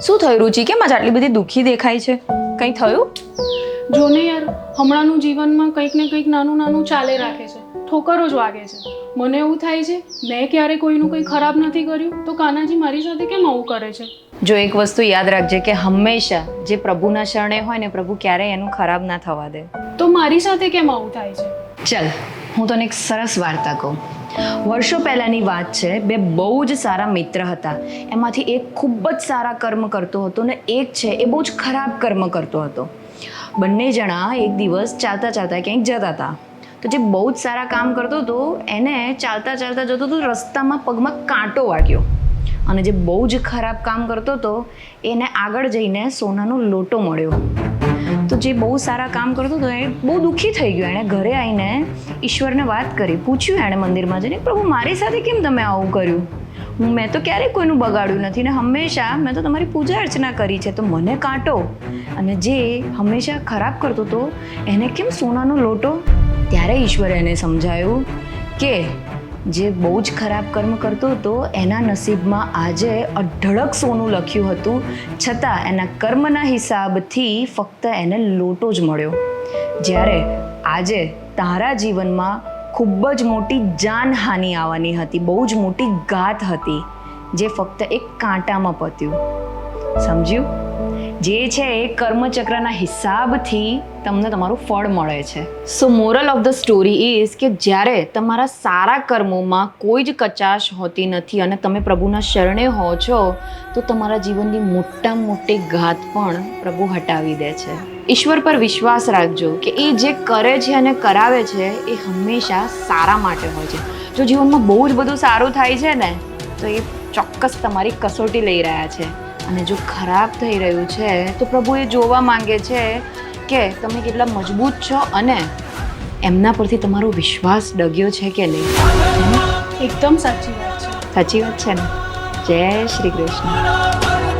શું થયું રુચિ? કેમ આજ આટલી બધી દુઃખી દેખાય છે? કંઈ થયું? જો ને યાર, હમણાંનું જીવનમાં કંઈક ને કંઈક નાનું નાનું ચાલે રાખે છે, ઠોકરો જ વાગે છે. મને એવું થાય છે મેં ક્યારે કોઈનું કંઈ ખરાબ નથી કર્યું તો કાનાજી મારી સાથે કેમ આવું કરે છે? જો એક વસ્તુ યાદ રાખજે કે હંમેશા જે પ્રભુના શરણે હોય ને, પ્રભુ ક્યારેય એનું ખરાબ ના થવા દે. તો મારી સાથે કેમ આવું થાય છે? ચલ, હું તને એક સરસ વાર્તા કહું. વર્ષો પહેલાંની વાત છે. બે બહુ જ સારા મિત્ર હતા. એમાંથી એક ખૂબ જ સારા કર્મ કરતો હતો ને એક છે એ બહુ જ ખરાબ કર્મ કરતો હતો. બંને જણા એક દિવસ ચાલતા ચાલતા ક્યાંક જતા હતા. તો જે બહુ જ સારા કામ કરતો હતો એને ચાલતા ચાલતા જતો હતો, રસ્તામાં પગમાં કાંટો વાગ્યો. અને જે બહુ જ ખરાબ કામ કરતો હતો એને આગળ જઈને સોનાનો લોટો મળ્યો. તો જે બહુ સારા કામ કરતો હતો એ બહુ દુઃખી થઈ ગયો. એણે ઘરે આવીને ઈશ્વરને વાત કરી, પૂછ્યું એણે મંદિરમાં જઈને, પ્રભુ મારી સાથે કેમ તમે આવું કર્યું? મેં તો ક્યારેય કોઈનું બગાડ્યું નથી ને હંમેશા મેં તો તમારી પૂજા અર્ચના કરી છે, તો મને કાંટો? અને જે હંમેશા ખરાબ કરતો હતો એને કેમ સોનાનો લોટો? ત્યારે ઈશ્વરે એને સમજાયું કે જે બહુ જ ખરાબ કર્મ કરતો હતો એના નસીબમાં આજે અઢળક સોનું લખ્યું હતું, છતાં એના કર્મના હિસાબથી ફક્ત એને લોટો જ મળ્યો. જ્યારે આજે તારા જીવનમાં ખૂબ જ મોટી જાનહાનિ આવવાની હતી, બહુ જ મોટી ઘાત હતી, જે ફક્ત એક કાંટામાં પત્યું. સમજ્યું? જે છે એ કર્મચક્રના હિસાબથી તમને તમારું ફળ મળે છે. So moral of the story is કે જ્યારે તમારા સારા કર્મોમાં કોઈ જ કચાશ હોતી નથી અને તમે પ્રભુના શરણે હો છો તો તમારા જીવનની મોટામાં મોટી ઘાત પણ પ્રભુ હટાવી દે છે. ઈશ્વર પર વિશ્વાસ રાખજો કે એ જે કરે છે અને કરાવે છે એ હંમેશા સારા માટે હોય છે. જો જીવનમાં બહુ જ બધું સારું થાય છે ને તો એ ચોક્કસ તમારી કસોટી લઈ રહ્યા છે. અને જો ખરાબ થઈ રહ્યું છે તો પ્રભુ એ જોવા માંગે છે કે તમે કેટલા મજબૂત છો અને એમના પરથી તમારો વિશ્વાસ ડગ્યો છે કે નહીં. એકદમ સાચી વાત છે. સાચી વાત છે ને? જય શ્રી કૃષ્ણ.